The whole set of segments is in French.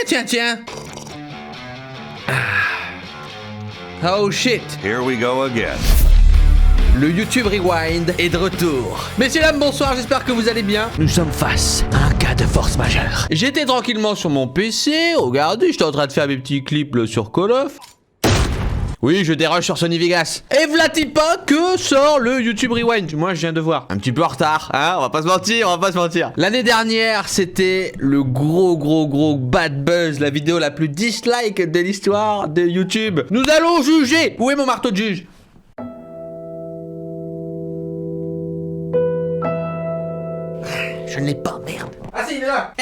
Tiens. Oh shit. Here we go again. Le YouTube Rewind est de retour. Messieurs, dames, bonsoir, j'espère que vous allez bien. Nous sommes face à un cas de force majeure. J'étais tranquillement sur mon PC, regardez, j'étais en train de faire mes petits clips là, sur Call of. Oui, je déroge sur Sony Vegas. Et v'là-t-il pas que sort le YouTube Rewind. Moi, je viens de voir. Un petit peu en retard, hein, on va pas se mentir. L'année dernière, c'était le gros bad buzz, la vidéo la plus dislike de l'histoire de YouTube. Nous allons juger. Où est mon marteau de juge? Je ne l'ai pas, merde. Ah si, il est là.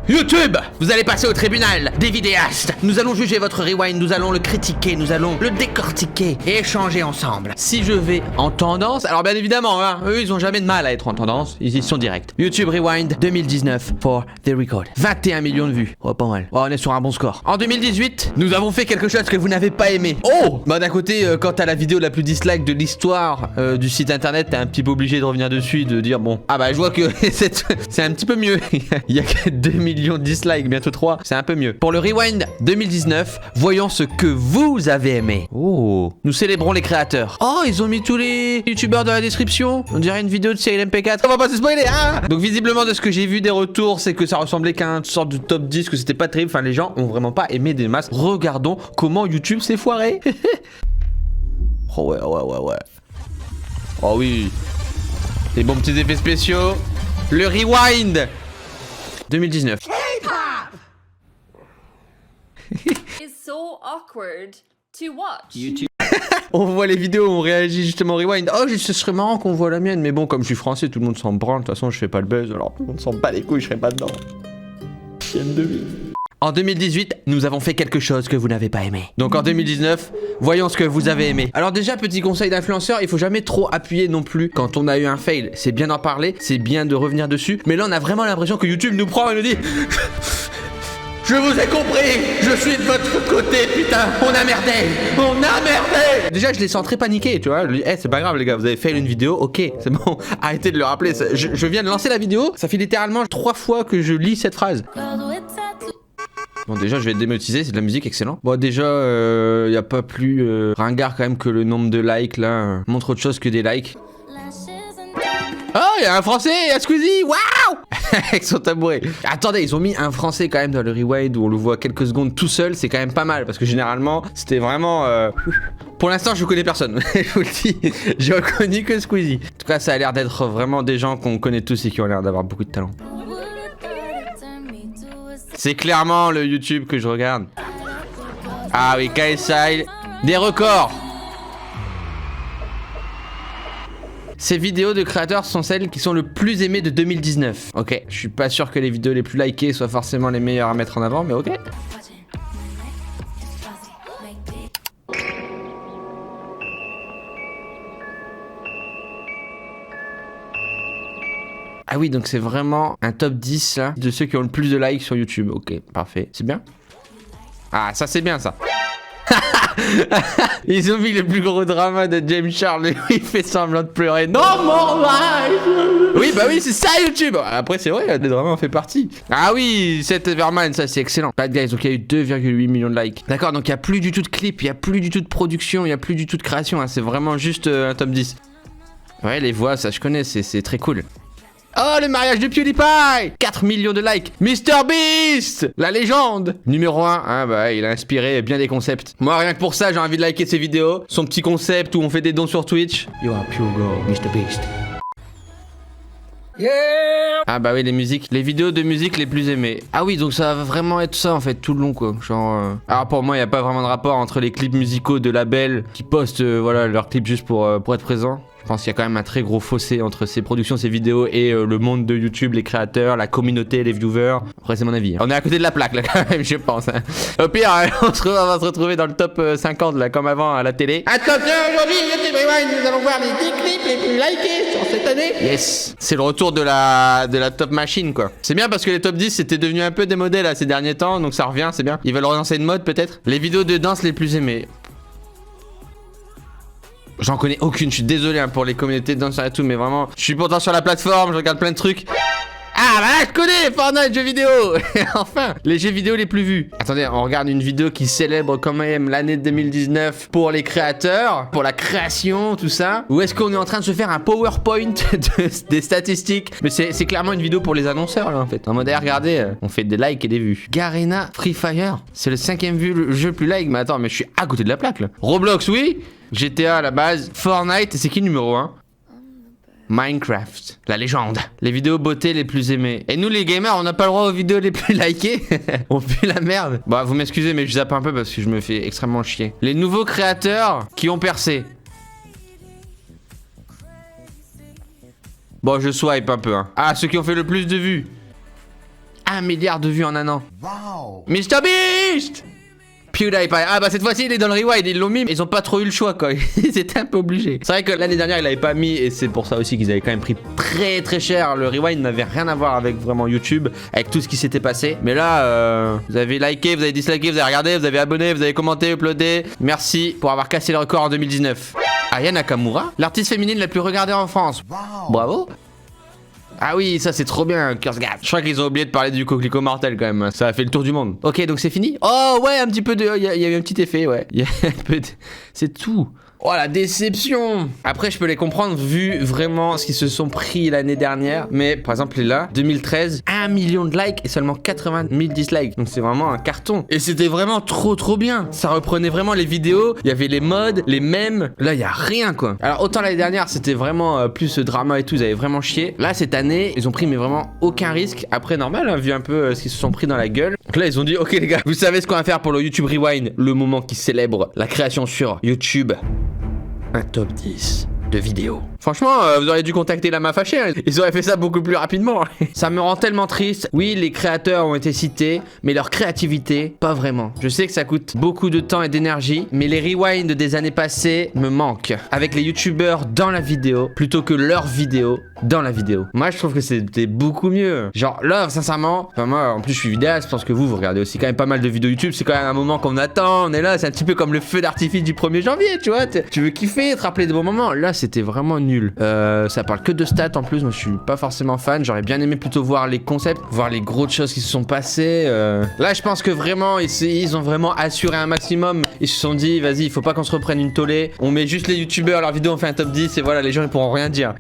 YouTube, vous allez passer au tribunal des vidéastes. Nous allons juger votre rewind, nous allons le critiquer, nous allons le décortiquer et échanger ensemble. Si je vais en tendance, alors bien évidemment, hein, eux ils ont jamais de mal à être en tendance, ils y sont directs. YouTube Rewind 2019 for the record. 21 millions de vues, oh pas mal. Oh, on est sur un bon score. En 2018, nous avons fait quelque chose que vous n'avez pas aimé. Oh, bah d'un côté, quand t'as la vidéo la plus dislike de l'histoire du site internet, t'es un petit peu obligé de revenir dessus, de dire bon, ah bah je vois que c'est un petit peu mieux. Il y a que 2 millions de dislikes, bientôt 3, c'est un peu mieux. Pour le Rewind 2019, voyons ce que vous avez aimé. Oh, nous célébrons les créateurs. Oh, ils ont mis tous les youtubeurs dans la description. On dirait une vidéo de Cyril MP4. On va pas se spoiler, hein. Donc visiblement de ce que j'ai vu des retours, c'est que ça ressemblait qu'à une sorte de top 10, que c'était pas terrible. Enfin, les gens ont vraiment pas aimé des masses. Regardons comment YouTube s'est foiré. Oh ouais. Oh oui. Les bons petits effets spéciaux. Le Rewind 2019. It's so awkward to watch. YouTube. On voit les vidéos où on réagit justement au Rewind. Oh, ce serait marrant qu'on voit la mienne. Mais bon, comme je suis français, tout le monde s'en branle. De toute façon, je fais pas le buzz. Alors tout le monde s'en bat les couilles, je serai pas dedans. Chienne de vie. En 2018, nous avons fait quelque chose que vous n'avez pas aimé. Donc en 2019, voyons ce que vous avez aimé. Alors déjà, petit conseil d'influenceur, il faut jamais trop appuyer non plus quand on a eu un fail. C'est bien d'en parler, c'est bien de revenir dessus. Mais là, on a vraiment l'impression que YouTube nous prend et nous dit... Je vous ai compris, je suis de votre côté, putain, on a merdé. Déjà, je les sens très paniqués, tu vois. Je dis, c'est pas grave, les gars, vous avez fait une vidéo, ok, c'est bon, arrêtez de le rappeler. Je viens de lancer la vidéo, ça fait littéralement 3 fois que je lis cette phrase. Bon, déjà, je vais démonétiser, c'est de la musique, excellent. Bon, déjà, y a pas plus ringard quand même que le nombre de likes, là. Montre autre chose que des likes. Oh, y a un français, y a Squeezie, waouh. Avec son tabouret. Attendez, ils ont mis un français quand même dans le Rewind où on le voit quelques secondes tout seul, c'est quand même pas mal parce que généralement, c'était vraiment... Pour l'instant, je connais personne, je vous le dis, j'ai reconnu que Squeezie. En tout cas, ça a l'air d'être vraiment des gens qu'on connaît tous et qui ont l'air d'avoir beaucoup de talent. C'est clairement le YouTube que je regarde. Ah oui, KSI, des records. Ces vidéos de créateurs sont celles qui sont le plus aimées de 2019. Ok, je suis pas sûr que les vidéos les plus likées soient forcément les meilleures à mettre en avant, mais ok. Ah oui, donc c'est vraiment un top 10 là, de ceux qui ont le plus de likes sur YouTube. Ok, parfait. C'est bien. Ah, ça c'est bien ça. Ils ont mis le plus gros drama de James Charles. Il fait semblant de pleurer. Non, mon life. Oui, bah oui, c'est ça YouTube. Après, c'est vrai, le drama en fait partie. Ah oui, cet Everman, ça c'est excellent. Bad Guys, donc il y a eu 2,8 millions de likes. D'accord, donc il n'y a plus du tout de clips, il n'y a plus du tout de production, il n'y a plus du tout de création. Hein. C'est vraiment juste un top 10. Ouais, les voix, ça je connais, c'est très cool. Oh, le mariage de PewDiePie, 4 millions de likes. MrBeast, la légende. Numéro 1, hein, bah, il a inspiré bien des concepts. Moi, rien que pour ça, j'ai envie de liker ses vidéos. Son petit concept où on fait des dons sur Twitch. You are pure gold, MrBeast. Yeah. Ah bah oui, les musiques, les vidéos de musique les plus aimées. Ah oui, donc ça va vraiment être ça en fait, tout le long quoi. Genre, Alors pour moi, il n'y a pas vraiment de rapport entre les clips musicaux de labels qui postent voilà, leurs clips juste pour être présents. Je pense qu'il y a quand même un très gros fossé entre ces productions, ces vidéos et le monde de YouTube, les créateurs, la communauté, les viewers. Après, c'est mon avis. On est à côté de la plaque là quand même, je pense. Hein. Au pire, on va se retrouver dans le top 50 là, comme avant à la télé. Attention, aujourd'hui, YouTube Rewind, nous allons voir les 10 clips les plus likés sur cette année. Yes, c'est le retour de la top machine quoi. C'est bien parce que les top 10 c'était devenu un peu démodé là ces derniers temps, donc ça revient, c'est bien. Ils veulent relancer une mode peut-être. Les vidéos de danse les plus aimées. J'en connais aucune, je suis désolé hein, pour les communautés de danseurs et tout, mais vraiment, je suis pourtant sur la plateforme, je regarde plein de trucs. Ah bah je connais Fortnite, jeux vidéo. Enfin, les jeux vidéo les plus vus. Attendez, on regarde une vidéo qui célèbre quand même l'année 2019 pour les créateurs, pour la création, tout ça. Ou est-ce qu'on est en train de se faire un PowerPoint des statistiques? Mais c'est clairement une vidéo pour les annonceurs là en fait. En mode, regardez, on fait des likes et des vues. Garena Free Fire, c'est le 5ème jeu le plus like. Mais attends, mais je suis à côté de la plaque là. Roblox, oui. GTA à la base. Fortnite, c'est qui le numéro 1? Minecraft, la légende. Les vidéos beauté les plus aimées. Et nous les gamers, on n'a pas le droit aux vidéos les plus likées. On pue la merde. Bah vous m'excusez mais je zappe un peu parce que je me fais extrêmement chier. Les nouveaux créateurs qui ont percé. Bon je swipe un peu hein. Ah ceux qui ont fait le plus de vues. 1 milliard de vues en un an. Wow. MrBeast. PewDiePie. Ah bah cette fois-ci il est dans le rewind, ils l'ont mis mais ils ont pas trop eu le choix quoi. Ils étaient un peu obligés. C'est vrai que l'année dernière il l'avait pas mis et c'est pour ça aussi qu'ils avaient quand même pris très très cher. Le rewind n'avait rien à voir avec vraiment YouTube, avec tout ce qui s'était passé. Mais là vous avez liké, vous avez disliké, vous avez regardé, vous avez abonné, vous avez commenté, uploadé. Merci pour avoir cassé le record en 2019. Aya Nakamura, l'artiste féminine la plus regardée en France. Wow. Bravo. Ah oui, ça c'est trop bien, Kurzgad. Je crois qu'ils ont oublié de parler du coquelicot mortel quand même. Ça a fait le tour du monde. Ok, donc c'est fini. Oh ouais, un petit peu de... Il y a eu un petit effet, ouais. Il y a un peu de... C'est tout. Oh la déception. Après je peux les comprendre vu vraiment ce qu'ils se sont pris l'année dernière. Mais par exemple là, 2013, 1 million de likes et seulement 80 000 dislikes. Donc c'est vraiment un carton. Et c'était vraiment trop bien. Ça reprenait vraiment les vidéos. Il y avait les mods, les mèmes. Là il y a rien quoi. Alors autant l'année dernière c'était vraiment plus drama et tout, ils avaient vraiment chié. Là cette année ils ont pris mais vraiment aucun risque. Après normal hein, vu un peu ce qu'ils se sont pris dans la gueule. Donc là ils ont dit ok les gars, vous savez ce qu'on va faire pour le YouTube Rewind, le moment qui célèbre la création sur YouTube. Un top 10 de vidéos. Franchement, vous auriez dû contacter la Mafia Fâchée, hein. Ils auraient fait ça beaucoup plus rapidement. Ça me rend tellement triste. Oui, les créateurs ont été cités, mais leur créativité, pas vraiment. Je sais que ça coûte beaucoup de temps et d'énergie, mais les rewinds des années passées me manquent. Avec les youtubeurs dans la vidéo, plutôt que leurs vidéos dans la vidéo. Moi, je trouve que c'était beaucoup mieux. Genre, là, sincèrement, enfin, moi, en plus, je suis vidéaste, je pense que vous regardez aussi quand même pas mal de vidéos YouTube. C'est quand même un moment qu'on attend, on est là, c'est un petit peu comme le feu d'artifice du 1er janvier, tu vois. Tu veux kiffer, te rappeler de bons moments. Là, c'était vraiment nul. Ça parle que de stats en plus, moi je suis pas forcément fan. J'aurais bien aimé plutôt voir les concepts, voir les grosses choses qui se sont passées. Là je pense que vraiment ils ont vraiment assuré un maximum. Ils se sont dit vas-y il faut pas qu'on se reprenne une tollée. On met juste les youtubeurs, leurs vidéos on fait un top 10 et voilà les gens ils pourront rien dire.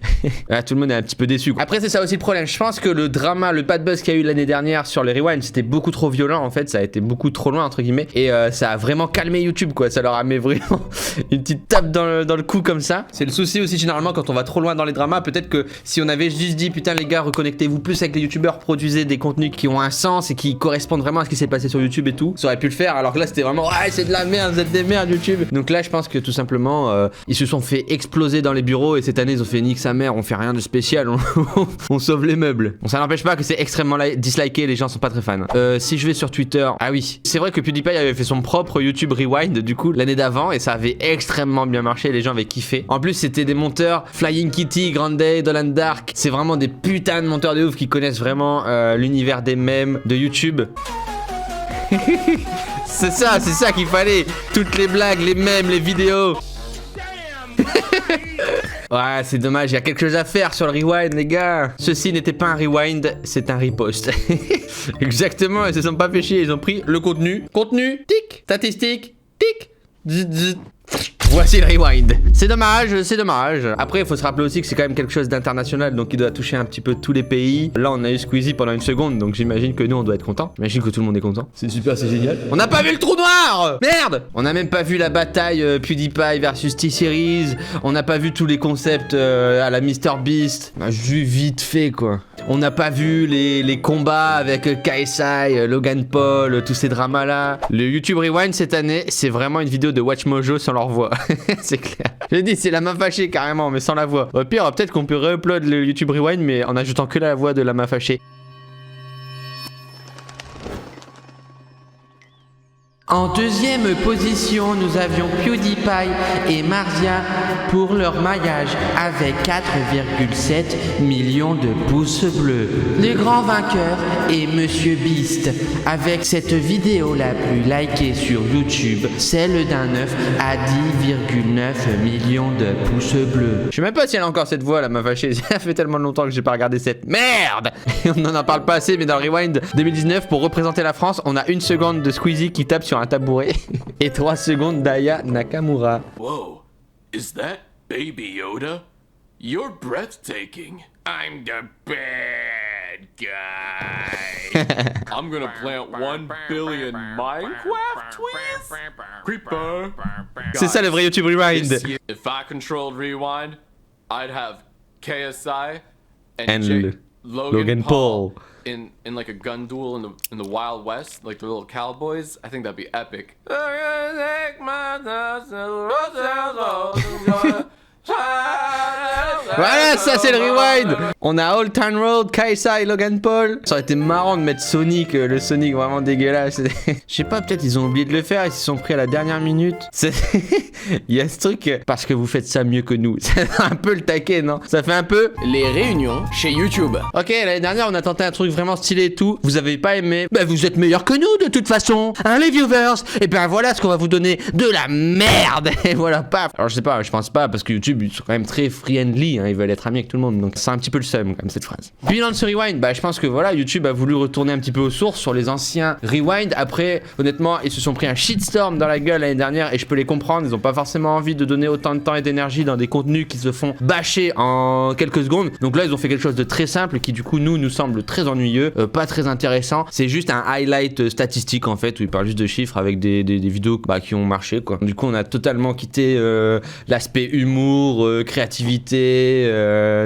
Là, tout le monde est un petit peu déçu quoi. Après c'est ça aussi le problème. Je pense que le drama, le bad buzz qu'il y a eu l'année dernière sur les rewinds c'était beaucoup trop violent en fait. Ça a été beaucoup trop loin entre guillemets. Et ça a vraiment calmé YouTube quoi. Ça leur a mis vraiment une petite tape dans le cou comme ça. C'est le souci aussi généralement quand on va trop loin dans les dramas, peut-être que si on avait juste dit putain les gars reconnectez-vous plus avec les youtubeurs, produisez des contenus qui ont un sens et qui correspondent vraiment à ce qui s'est passé sur YouTube et tout, ça aurait pu le faire. Alors que là c'était vraiment ouais c'est de la merde, vous êtes des merdes YouTube. Donc là je pense que tout simplement ils se sont fait exploser dans les bureaux et cette année ils ont fait nique sa mère, on fait rien de spécial, on sauve les meubles. Bon ça n'empêche pas que c'est extrêmement disliké, les gens sont pas très fans. Si je vais sur Twitter, ah oui c'est vrai que PewDiePie avait fait son propre YouTube Rewind du coup l'année d'avant et ça avait extrêmement bien marché, les gens avaient kiffé. En plus c'était des monteurs Flying Kitty, Grande Day, Dolan Dark, c'est vraiment des putains de monteurs de ouf qui connaissent vraiment l'univers des mèmes de YouTube. c'est ça qu'il fallait. Toutes les blagues, les mèmes, les vidéos. Ouais, c'est dommage, il y a quelque chose à faire sur le rewind, les gars. Ceci n'était pas un rewind, c'est un repost. Exactement, ils se sont pas fait chier, ils ont pris le contenu. Contenu, tic, statistique, tic, zzz, zzz. Voici le rewind. C'est dommage, c'est dommage. Après, il faut se rappeler aussi que c'est quand même quelque chose d'international, donc il doit toucher un petit peu tous les pays. Là, on a eu Squeezie pendant une seconde, donc j'imagine que nous, on doit être content. J'imagine que tout le monde est content. C'est super, c'est génial. On n'a pas vu le trou noir. Merde. On n'a même pas vu la bataille PewDiePie versus T-Series. On n'a pas vu tous les concepts à la MrBeast. On a vu vite fait, quoi. On n'a pas vu les combats avec KSI, Logan Paul, tous ces dramas-là. Le YouTube Rewind cette année, c'est vraiment une vidéo de WatchMojo sans leur voix. C'est clair. J'ai dit, c'est la main fâchée carrément, mais sans la voix. Au pire, peut-être qu'on peut re-upload le YouTube Rewind, mais en ajoutant que la voix de la main fâchée. En deuxième position, nous avions PewDiePie et Marzia pour leur maillage avec 4,7 millions de pouces bleus. Le grand vainqueur est Monsieur Beast avec cette vidéo la plus likée sur YouTube, celle d'un œuf à 10,9 millions de pouces bleus. Je sais même pas si elle a encore cette voix là, m'a fâché. Ça fait tellement longtemps que j'ai pas regardé cette merde. On n'en parle pas assez, mais dans le Rewind 2019, pour représenter la France, on a 1 seconde de Squeezie qui tape sur un tabouret et 3 secondes d'Aya Nakamura. Whoa, is that Baby Yoda? You're breathtaking. I'm the bad guy. I'm gonna plant 1 billion Minecraft tweets. Creeper. C'est ça le vrai YouTube Rewind. If I controlled Rewind, I'd have KSI And Logan Paul. in like a gun duel in the Wild West, like the little cowboys. I think that'd be epic. Voilà, ça c'est le Rewind. On a Old Town Road, Kaisa et Logan Paul. Ça aurait été marrant de mettre Sonic, le Sonic vraiment dégueulasse. Je sais pas, peut-être ils ont oublié de le faire, ils se sont pris à la dernière minute. Il y a ce truc, parce que vous faites ça mieux que nous. C'est un peu le taquet, non? Ça fait un peu Les réunions chez YouTube. Ok, l'année dernière, on a tenté un truc vraiment stylé et tout. Vous avez pas aimé? Bah, vous êtes meilleurs que nous, de toute façon. Hein, les viewers? Et ben voilà ce qu'on va vous donner. De la merde. Et voilà, paf. Alors, je sais pas, je pense pas, parce que YouTube, ils sont quand même très friendly. Hein, ils veulent être amis avec tout le monde. Donc, c'est un petit peu le seum, quand même, cette phrase. Puis, dans ce Rewind, bah, je pense que voilà, YouTube a voulu retourner un petit peu aux sources sur les anciens Rewind. Après, honnêtement, ils se sont pris un shitstorm dans la gueule l'année dernière. Et je peux les comprendre. Ils ont pas forcément envie de donner autant de temps et d'énergie dans des contenus qui se font bâcher en quelques secondes. Donc là, ils ont fait quelque chose de très simple qui, du coup, nous semble très ennuyeux, pas très intéressant. C'est juste un highlight statistique en fait où ils parlent juste de chiffres avec des vidéos qui ont marché quoi. Du coup, on a totalement quitté l'aspect humour, créativité,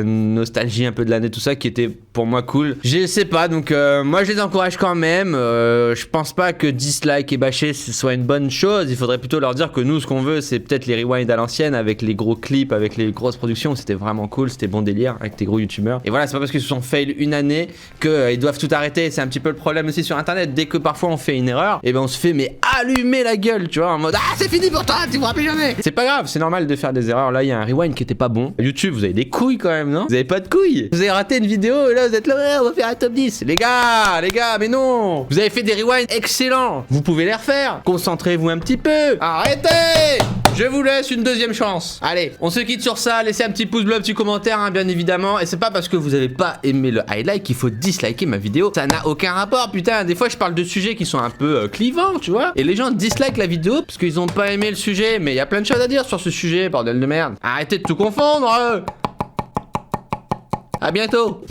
nostalgie un peu de l'année, tout ça qui était pour moi cool. Je sais pas, donc moi je les encourage quand même. Je pense pas que dislike et bâcher ce soit une bonne chose. Il faudrait plutôt leur dire que nous, ce qu'on veut, c'est peut-être les Rewind à l'ancienne avec les gros clips, avec les grosses productions. C'était vraiment cool, c'était bon délire avec tes gros youtubeurs. Et voilà, c'est pas parce qu'ils se sont fail une année qu'ils doivent tout arrêter. C'est un petit peu le problème aussi sur internet. Dès que parfois on fait une erreur, et ben on se fait mais allumer la gueule, tu vois, en mode ah c'est fini pour toi, tu pourras plus jamais. C'est pas grave, c'est normal de faire des erreurs. Là il y a un Rewind qui était pas bon. YouTube, vous avez des couilles quand même, non? Vous avez pas de couilles. Vous avez raté une vidéo et là vous êtes là, ouais, on va faire un top 10. Les gars, mais non. Vous avez fait des Rewind excellents. Vous pouvez les refaire. Concentrez-vous un petit peu. Arrêtez. Je vous laisse une deuxième chance. Allez, on se quitte sur ça. Laissez un petit pouce bleu, un petit commentaire, hein, bien évidemment. Et c'est pas parce que vous avez pas aimé le highlight qu'il faut disliker ma vidéo. Ça n'a aucun rapport, putain. Des fois, je parle de sujets qui sont un peu clivants, tu vois. Et les gens dislikent la vidéo parce qu'ils ont pas aimé le sujet. Mais il y a plein de choses à dire sur ce sujet, bordel de merde. Arrêtez de tout confondre. À bientôt.